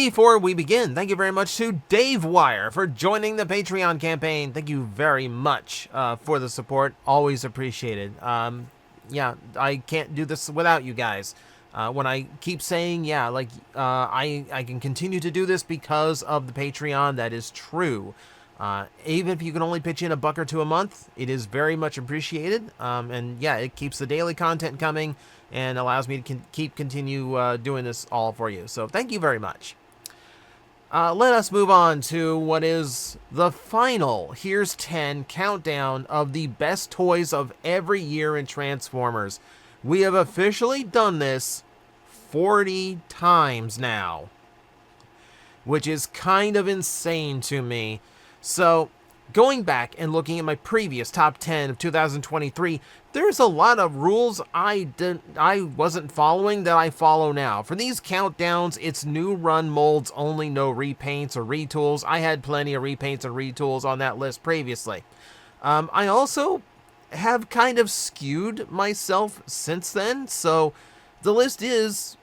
Before we begin, thank you very much to Dave Wire for joining the Patreon campaign. Thank you very much for the support. Always appreciated. Yeah, I can't do this without you guys. When I keep saying, yeah, like, I can continue to do this because of the Patreon, that is true. Even if you can only pitch in $1 or $2 a month, it is very much appreciated. And yeah, it keeps the daily content coming and allows me to continue doing this all for you. So thank you very much. Let us move on to what is the final Here's 10 countdown of the best toys of every year in Transformers. We have officially done this 40 times now, which is kind of insane to me. So, going back and looking at my previous top 10 of 2023, there's a lot of rules I wasn't following that I follow now. For these countdowns, it's new run molds only, no repaints or retools. I had plenty of repaints and retools on that list previously. I also have kind of skewed myself since then, so the list is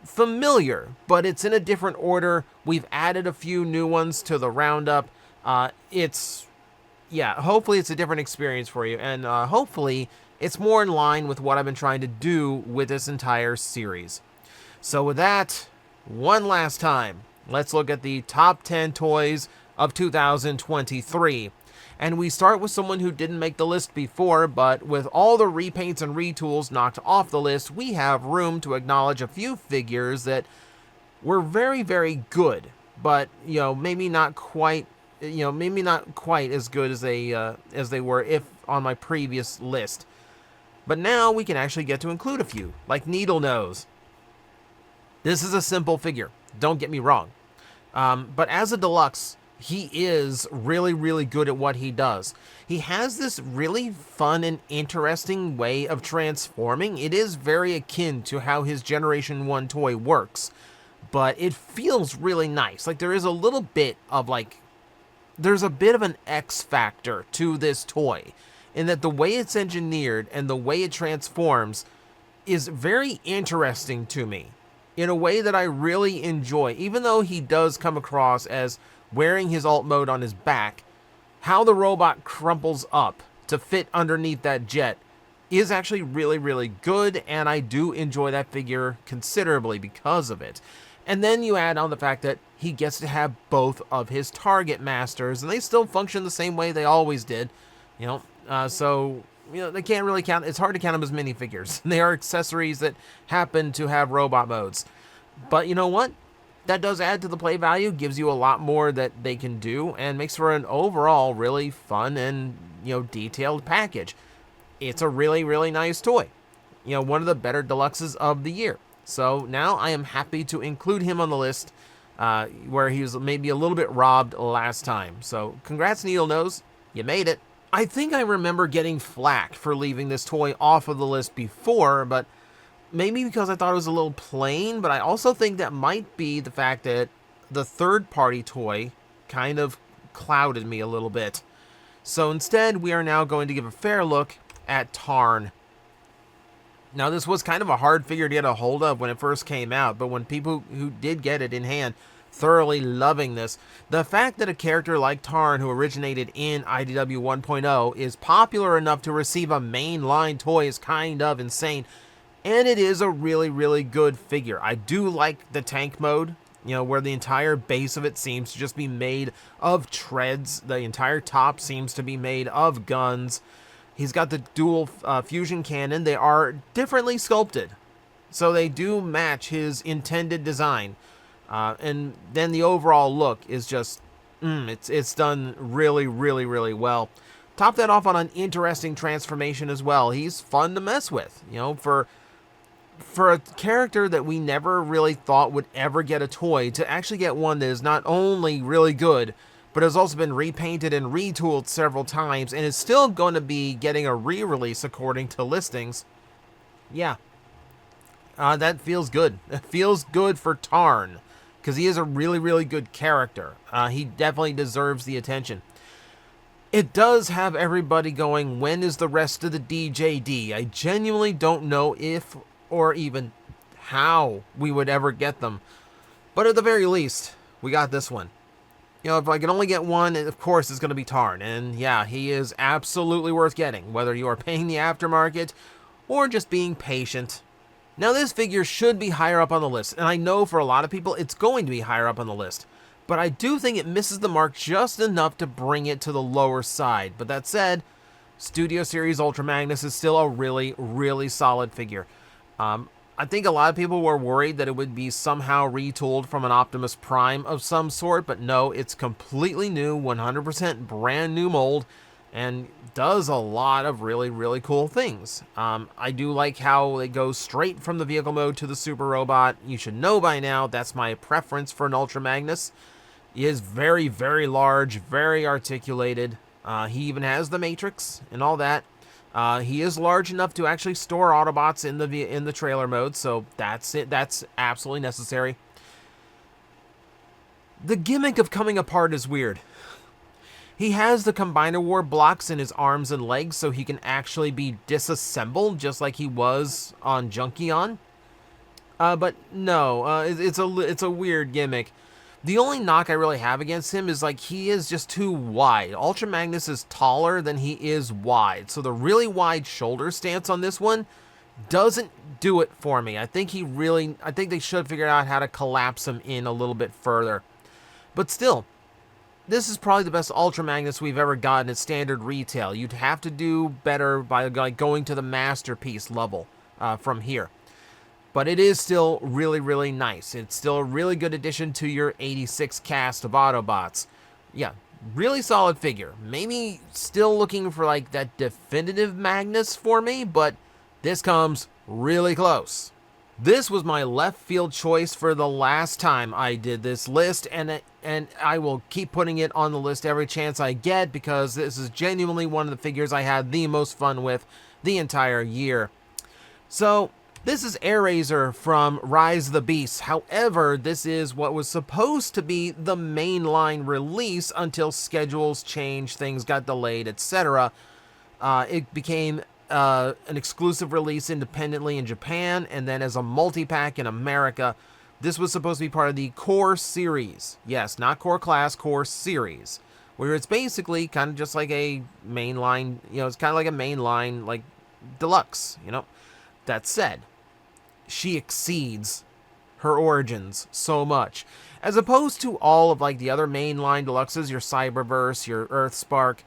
familiar, but it's in a different order. We've added a few new ones to the roundup. Hopefully it's a different experience for you, and hopefully it's more in line with what I've been trying to do with this entire series. So with that, one last time, let's look at the top 10 toys of 2023. And we start with someone who didn't make the list before, but with all the repaints and retools knocked off the list, we have room to acknowledge a few figures that were very, very good, but, maybe not quite as good as they were if on my previous list. But now we can actually get to include a few, like Needle Nose. This is a simple figure, don't get me wrong. But as a deluxe, he is really, really good at what he does. He has this really fun and interesting way of transforming. It is very akin to how his Generation 1 toy works, but it feels really nice. Like, there is a little bit of, there's a bit of an X factor to this toy, in that the way it's engineered and the way it transforms is very interesting to me, in a way that I really enjoy. Even though he does come across as wearing his alt mode on his back, how the robot crumples up to fit underneath that jet is actually really, really good, and I do enjoy that figure considerably because of it. And then you add on the fact that he gets to have both of his target masters, and they still function the same way they always did. They can't really count. It's hard to count them as minifigures. They are accessories that happen to have robot modes. But you know what? That does add to the play value, gives you a lot more that they can do, and makes for an overall really fun and, detailed package. It's a really, really nice toy. One of the better deluxes of the year. So now I am happy to include him on the list, where he was maybe a little bit robbed last time. So congrats, Needle Nose. You made it. I think I remember getting flack for leaving this toy off of the list before, but maybe because I thought it was a little plain, but I also think that might be the fact that the third-party toy kind of clouded me a little bit. So instead, we are now going to give a fair look at Tarn. Now, this was kind of a hard figure to get a hold of when it first came out, but when people who did get it in hand, thoroughly loving this. The fact that a character like Tarn, who originated in IDW 1.0, is popular enough to receive a mainline toy is kind of insane. And it is a really, really good figure. I do like the tank mode, where the entire base of it seems to just be made of treads. The entire top seems to be made of guns. He's got the dual fusion cannon. They are differently sculpted, so they do match his intended design. And then the overall look is just, it's done really, really, really well. Top that off on an interesting transformation as well. He's fun to mess with, for a character that we never really thought would ever get a toy, to actually get one that is not only really good, but has also been repainted and retooled several times, and is still going to be getting a re-release according to listings. Yeah. That feels good. It feels good for Tarn, because he is a really, really good character. He definitely deserves the attention. It does have everybody going, when is the rest of the DJD? I genuinely don't know if or even how we would ever get them. But at the very least, we got this one. You know, if I can only get one, of course it's going to be Tarn. And yeah, he is absolutely worth getting, whether you are paying the aftermarket or just being patient. Now, this figure should be higher up on the list, and I know for a lot of people it's going to be higher up on the list. But I do think it misses the mark just enough to bring it to the lower side. But that said, Studio Series Ultra Magnus is still a really, really solid figure. I think a lot of people were worried that it would be somehow retooled from an Optimus Prime of some sort, but no, it's completely new, 100% brand new mold, and does a lot of really, really cool things. I do like how it goes straight from the vehicle mode to the Super Robot. You should know by now that's my preference for an Ultra Magnus. He is very, very large, very articulated. He even has the Matrix and all that. He is large enough to actually store Autobots in the trailer mode, so that's it. That's absolutely necessary. The gimmick of coming apart is weird. He has the Combiner War blocks in his arms and legs, so he can actually be disassembled, just like he was on Junkion. But no, it's a weird gimmick. The only knock I really have against him is like he is just too wide. Ultra Magnus is taller than he is wide, so the really wide shoulder stance on this one doesn't do it for me. I think they should figure out how to collapse him in a little bit further. But still, this is probably the best Ultra Magnus we've ever gotten at standard retail. You'd have to do better by like going to the Masterpiece level from here. But it is still really, really nice. It's still a really good addition to your 86 cast of Autobots. Yeah, really solid figure. Maybe still looking for like that definitive Magnus for me, but this comes really close. This was my left field choice for the last time I did this list, and I will keep putting it on the list every chance I get because this is genuinely one of the figures I had the most fun with the entire year. So, this is Airazor from Rise of the Beasts. However, this is what was supposed to be the mainline release until schedules changed, things got delayed, etc. It became an exclusive release independently in Japan, and then as a multi-pack in America. This was supposed to be part of the Core Series. Yes, not Core Class, Core Series. Where it's basically kind of just like a mainline, it's kind of like a mainline, like, deluxe, That said, she exceeds her origins so much. As opposed to all of like the other mainline deluxes, your Cyberverse, your Earthspark,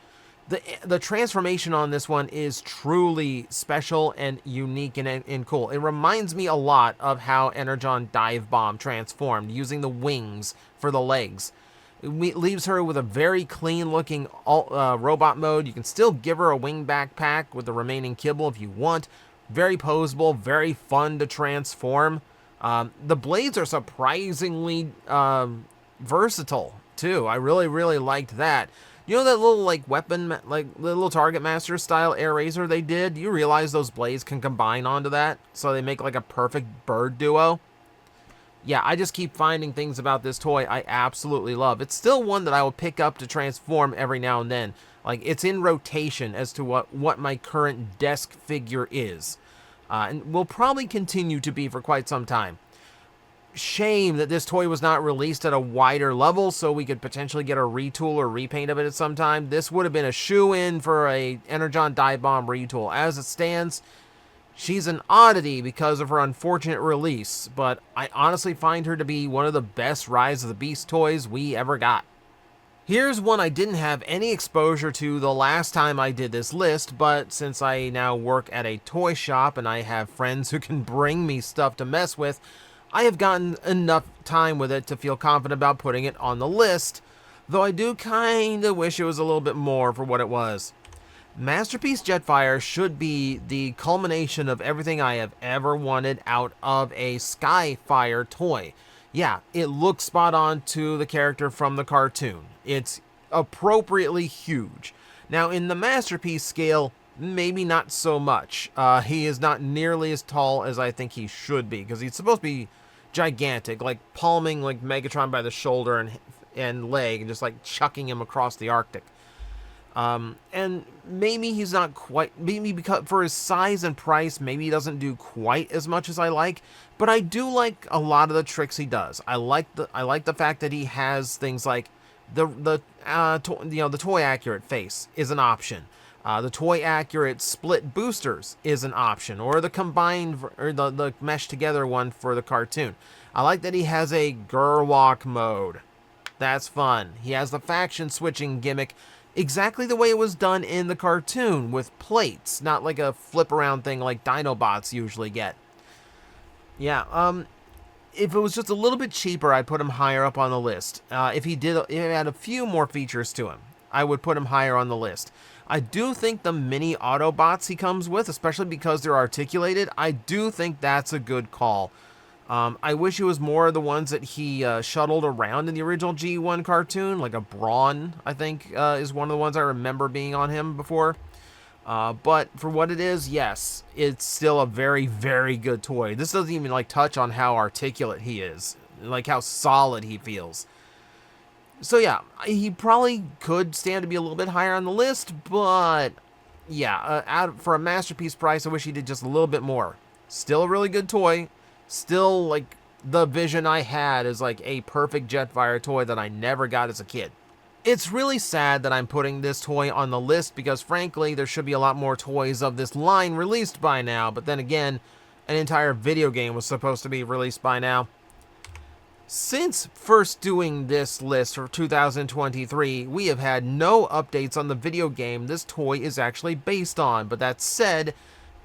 the transformation on this one is truly special and unique and cool. It reminds me a lot of how Energon Dive Bomb transformed, using the wings for the legs. It leaves her with a very clean looking robot mode. You can still give her a wing backpack with the remaining kibble if you want. Very posable, very fun to transform. The blades are surprisingly versatile, too. I really, really liked that. You know that little, like, weapon, like, little Target Master style Airazor they did? You realize those blades can combine onto that? So they make, like, a perfect bird duo? Yeah, I just keep finding things about this toy I absolutely love. It's still one that I will pick up to transform every now and then. Like, it's in rotation as to what my current desk figure is. And will probably continue to be for quite some time. Shame that this toy was not released at a wider level so we could potentially get a retool or repaint of it at some time. This would have been a shoe-in for a Energon Dive Bomb retool. As it stands, she's an oddity because of her unfortunate release, but I honestly find her to be one of the best Rise of the Beast toys we ever got. Here's one I didn't have any exposure to the last time I did this list, but since I now work at a toy shop and I have friends who can bring me stuff to mess with, I have gotten enough time with it to feel confident about putting it on the list, though I do kinda wish it was a little bit more for what it was. Masterpiece Jetfire should be the culmination of everything I have ever wanted out of a Skyfire toy. Yeah, it looks spot on to the character from the cartoon. It's appropriately huge. Now, in the Masterpiece scale, maybe not so much. He is not nearly as tall as I think he should be, because he's supposed to be gigantic, like palming like Megatron by the shoulder and leg, and just like chucking him across the Arctic. And maybe he's not quite, maybe because for his size and price, maybe he doesn't do quite as much as I like, but I do like a lot of the tricks he does. I like the fact that he has things like the toy accurate face is an option. The toy accurate split boosters is an option, or the combined or the mesh together one for the cartoon. I like that he has a Gerwalk mode. That's fun. He has the faction switching gimmick exactly the way it was done in the cartoon, with plates, not like a flip around thing like Dinobots usually get. Yeah, if it was just a little bit cheaper, I'd put him higher up on the list. If he had a few more features to him, I would put him higher on the list. I do think the mini Autobots he comes with, especially because they're articulated, I do think that's a good call. I wish it was more of the ones that he shuttled around in the original G1 cartoon, like a Brawn, I think, is one of the ones I remember being on him before. But for what it is, yes, it's still a very, very good toy. This doesn't even like touch on how articulate he is, like how solid he feels. So yeah, he probably could stand to be a little bit higher on the list, but yeah, for a masterpiece price, I wish he did just a little bit more. Still a really good toy. Still, like, the vision I had is like a perfect Jetfire toy that I never got as a kid. It's really sad that I'm putting this toy on the list because, frankly, there should be a lot more toys of this line released by now, but then again, an entire video game was supposed to be released by now. Since first doing this list for 2023, we have had no updates on the video game this toy is actually based on, but that said,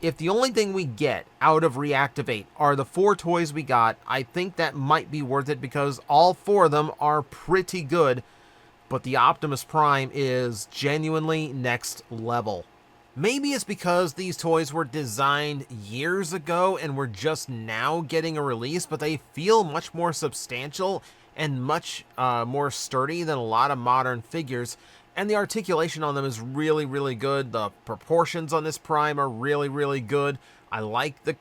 if the only thing we get out of Reactivate are the 4 toys we got, I think that might be worth it because all 4 of them are pretty good, but the Optimus Prime is genuinely next level. Maybe it's because these toys were designed years ago and we're just now getting a release, but they feel much more substantial and much more sturdy than a lot of modern figures. And the articulation on them is really, really good. The proportions on this Prime are really, really good. I like the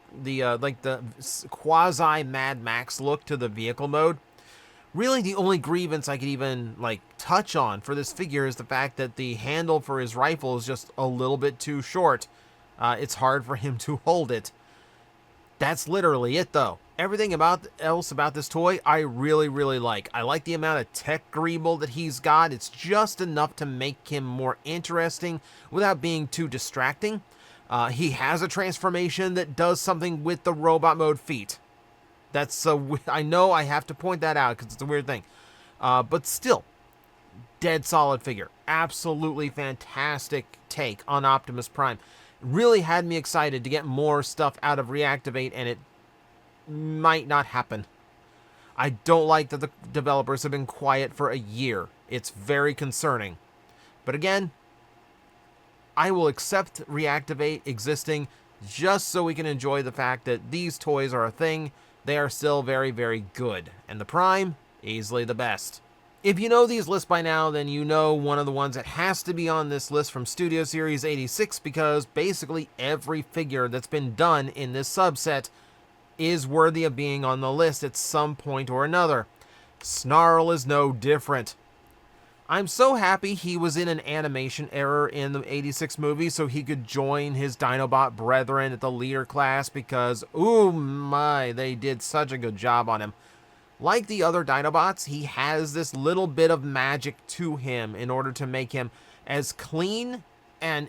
quasi Mad Max look to the vehicle mode. Really, the only grievance I could even like touch on for this figure is the fact that the handle for his rifle is just a little bit too short. It's hard for him to hold it. That's literally it, though. Everything else about this toy, I really, really like. I like the amount of tech greeble that he's got. It's just enough to make him more interesting without being too distracting. He has a transformation that does something with the robot mode feet. That's I know I have to point that out because it's a weird thing. But still, dead solid figure. Absolutely fantastic take on Optimus Prime. Really had me excited to get more stuff out of Reactivate, and it might not happen. I don't like that the developers have been quiet for a year. It's very concerning. But again, I will accept Reactivate existing just so we can enjoy the fact that these toys are a thing. They are still very, very good. And the Prime, easily the best. If you know these lists by now, then you know one of the ones that has to be on this list from Studio Series 86 because basically every figure that's been done in this subset is worthy of being on the list at some point or another. Snarl is no different. I'm so happy he was in an animation error in the 86 movie so he could join his Dinobot brethren at the leader class because, ooh my, they did such a good job on him. Like the other Dinobots, he has this little bit of magic to him in order to make him as clean and,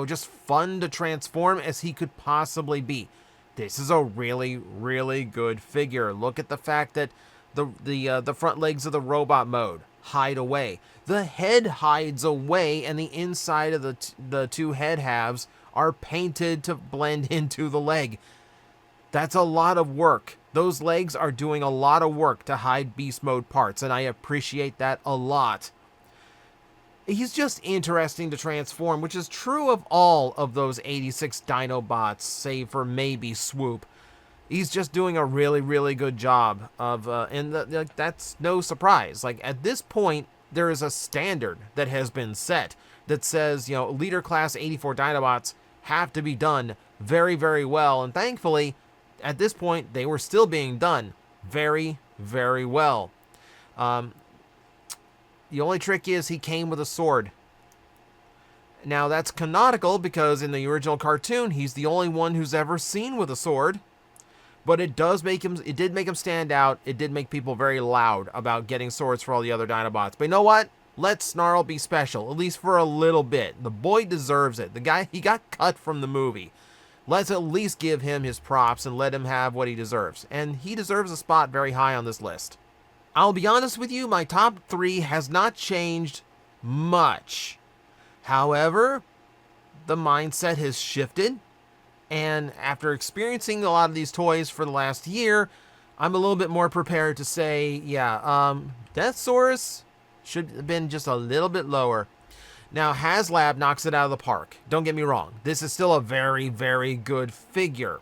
just fun to transform as he could possibly be. This is a really, really good figure. Look at the fact that the front legs of the robot mode hide away. The head hides away, and the inside of the 2 head halves are painted to blend into the leg. That's a lot of work. Those legs are doing a lot of work to hide beast mode parts, and I appreciate that a lot. He's just interesting to transform, which is true of all of those 86 Dinobots, save for maybe Swoop. He's just doing a really, really good job of, and that's no surprise. Like, at this point, there is a standard that has been set that says, leader class 84 Dinobots have to be done very, very well, and thankfully, at this point, they were still being done very, very well. The only trick is he came with a sword. Now, that's canonical because in the original cartoon, he's the only one who's ever seen with a sword. But it did make him stand out. It did make people very loud about getting swords for all the other Dinobots. But you know what? Let Snarl be special, at least for a little bit. The boy deserves it. The guy, he got cut from the movie. Let's at least give him his props and let him have what he deserves. And he deserves a spot very high on this list. I'll be honest with you, my top 3 has not changed much. However, the mindset has shifted. And after experiencing a lot of these toys for the last year, I'm a little bit more prepared to say, yeah, Deathsaurus should have been just a little bit lower. Now, HasLab knocks it out of the park. Don't get me wrong. This is still a very, very good figure.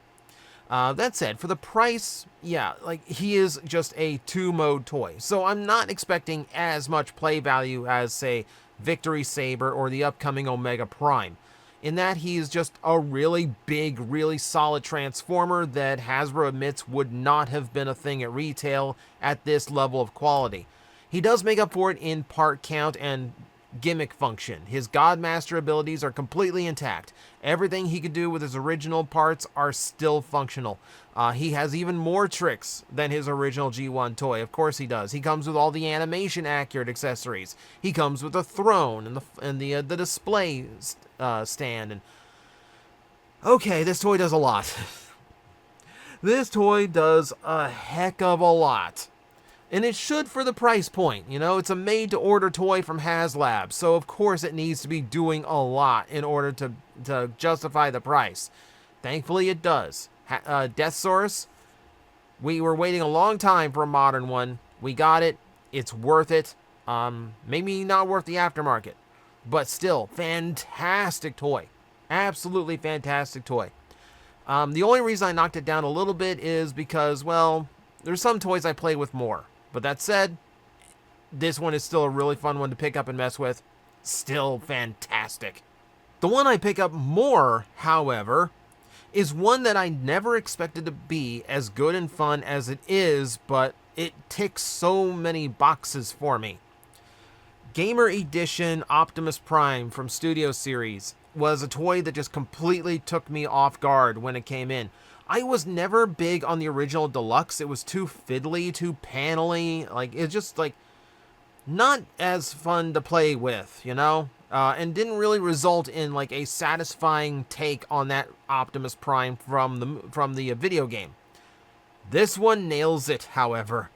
That said, for the price, yeah, like he is just a 2-mode toy. So I'm not expecting as much play value as, say, Victory Saber or the upcoming Omega Prime. In that he's just a really big, really solid Transformer that Hasbro admits would not have been a thing at retail at this level of quality. He does make up for it in part count and gimmick function. His Godmaster abilities are completely intact. Everything he could do with his original parts are still functional. He has even more tricks than his original G1 toy. Of course he does. He comes with all the animation accurate accessories. He comes with a throne and the display stand. And okay, this toy does a lot. This toy does a heck of a lot. And it should for the price point. You know, it's a made-to-order toy from HasLab, so of course it needs to be doing a lot in order to justify the price. Thankfully, it does. Deathsaurus, we were waiting a long time for a modern one. We got it. It's worth it. Maybe not worth the aftermarket, but still, fantastic toy. Absolutely fantastic toy. The only reason I knocked it down a little bit is because, well, there's some toys I play with more. But that said, this one is still a really fun one to pick up and mess with. Still fantastic. The one I pick up more, however, is one that I never expected to be as good and fun as it is, but it ticks so many boxes for me. Gamer Edition Optimus Prime from Studio Series was a toy that just completely took me off guard when it came in. I was never big on the original Deluxe. It was too fiddly, too panely. Like, it's just, like, not as fun to play with, you know? And didn't really result in, like, a satisfying take on that Optimus Prime from the video game. This one nails it, however.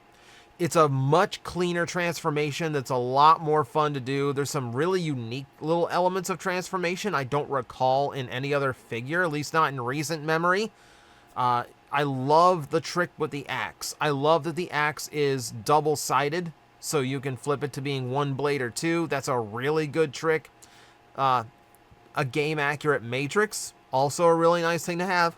It's a much cleaner transformation that's a lot more fun to do. There's some really unique little elements of transformation I don't recall in any other figure, at least not in recent memory. I love the trick with the axe. I love that the axe is double-sided, so you can flip it to being one blade or two. That's a really good trick. A game-accurate matrix, also a really nice thing to have.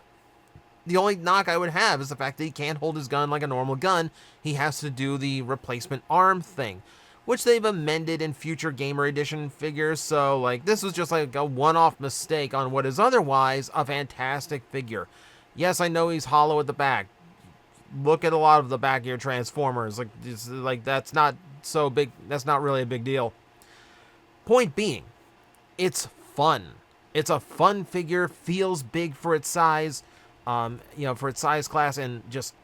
The only knock I would have is the fact that he can't hold his gun like a normal gun. He has to do the replacement arm thing, which they've amended in future Gamer Edition figures. So, like, this was just like a one-off mistake on what is otherwise a fantastic figure. Yes, I know he's hollow at the back. Look at a lot of the back of your Transformers. Like that's not so big. That's not really a big deal. Point being, it's fun. It's a fun figure. Feels big for its size. You know, for its size class, and just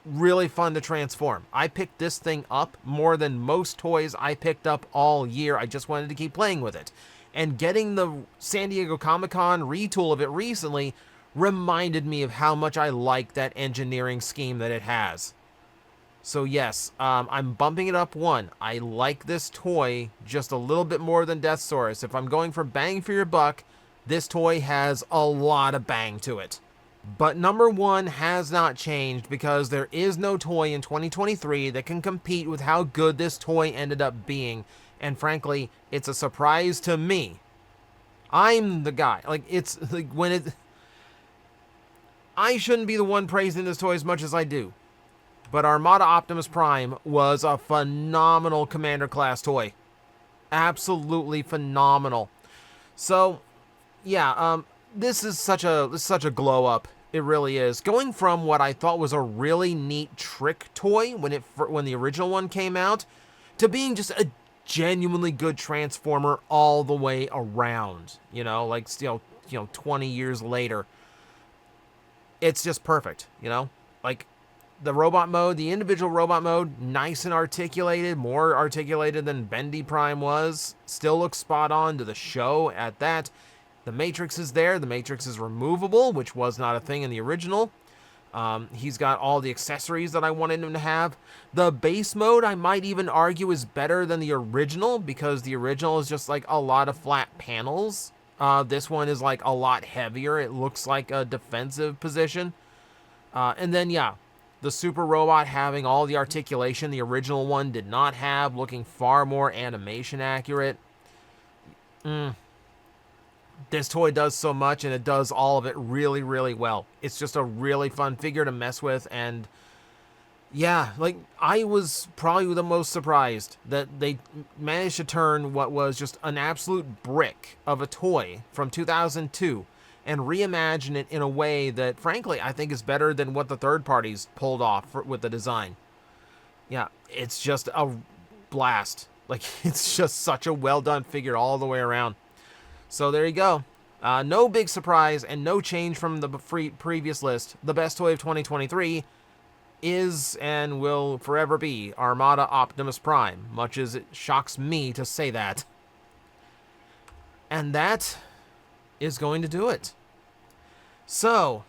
really fun to transform. I picked this thing up more than most toys I picked up all year. I just wanted to keep playing with it. And getting the San Diego Comic-Con retool of it recently reminded me of how much I like that engineering scheme that it has. So yes, I'm bumping it up one. I like this toy just a little bit more than Deathsaurus. If I'm going for bang for your buck, this toy has a lot of bang to it. But number one has not changed because there is no toy in 2023 that can compete with how good this toy ended up being. And frankly, it's a surprise to me. I'm the guy. Like, it's like when it... I shouldn't be the one praising this toy as much as I do. But Armada Optimus Prime was a phenomenal Commander class toy. Absolutely phenomenal. So, yeah, this is such a glow up. It really is. Going from what I thought was a really neat trick toy when the original one came out, to being just a genuinely good Transformer all the way around, you know, like still, 20 years later. It's just perfect, like the robot mode, the individual robot mode, nice and articulated, more articulated than Bendy Prime was. Still looks spot on to the show at that. The Matrix is there. The Matrix is removable, which was not a thing in the original. He's got all the accessories that I wanted him to have. The base mode, I might even argue, is better than the original, because the original is just like a lot of flat panels. This one is like a lot heavier. It looks like a defensive position. And then, yeah, the Super Robot having all the articulation the original one did not have, looking far more animation accurate. This toy does so much, and it does all of it really, really well. It's just a really fun figure to mess with, and yeah, like, I was probably the most surprised that they managed to turn what was just an absolute brick of a toy from 2002 and reimagine it in a way that, frankly, I think is better than what the third parties pulled off with the design. Yeah, it's just a blast. Like, it's just such a well-done figure all the way around. So there you go. No big surprise and no change from the previous list. The best toy of 2023 is and will forever be Armada Optimus Prime, much as it shocks me to say that. And that is going to do it. So,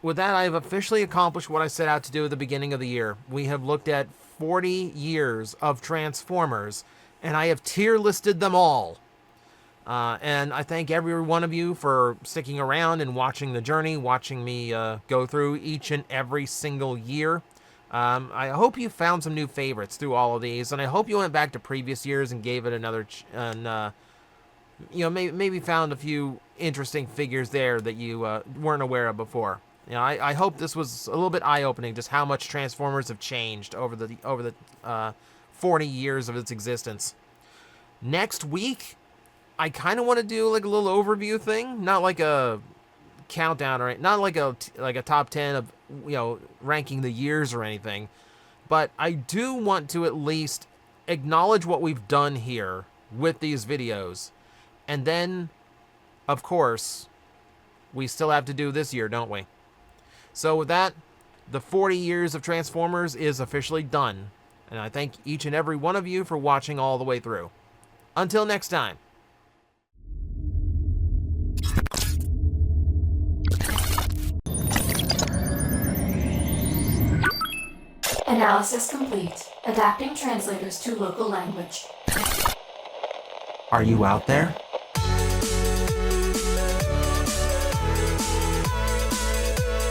with that, I have officially accomplished what I set out to do at the beginning of the year. We have looked at 40 years of Transformers, and I have tier listed them all. And I thank every one of you for sticking around and watching the journey, watching me go through each and every single year. I hope you found some new favorites through all of these, and I hope you went back to previous years and gave it another, maybe found a few interesting figures there that you weren't aware of before. I hope this was a little bit eye-opening, just how much Transformers have changed over the 40 years of its existence. Next week, I kind of want to do like a little overview thing, not like a countdown or not like a top 10 of ranking the years or anything, but I do want to at least acknowledge what we've done here with these videos, and then, of course, we still have to do this year, don't we? So with that, the 40 years of Transformers is officially done, and I thank each and every one of you for watching all the way through. Until next time. Analysis complete. Adapting translators to local language. Are you out there?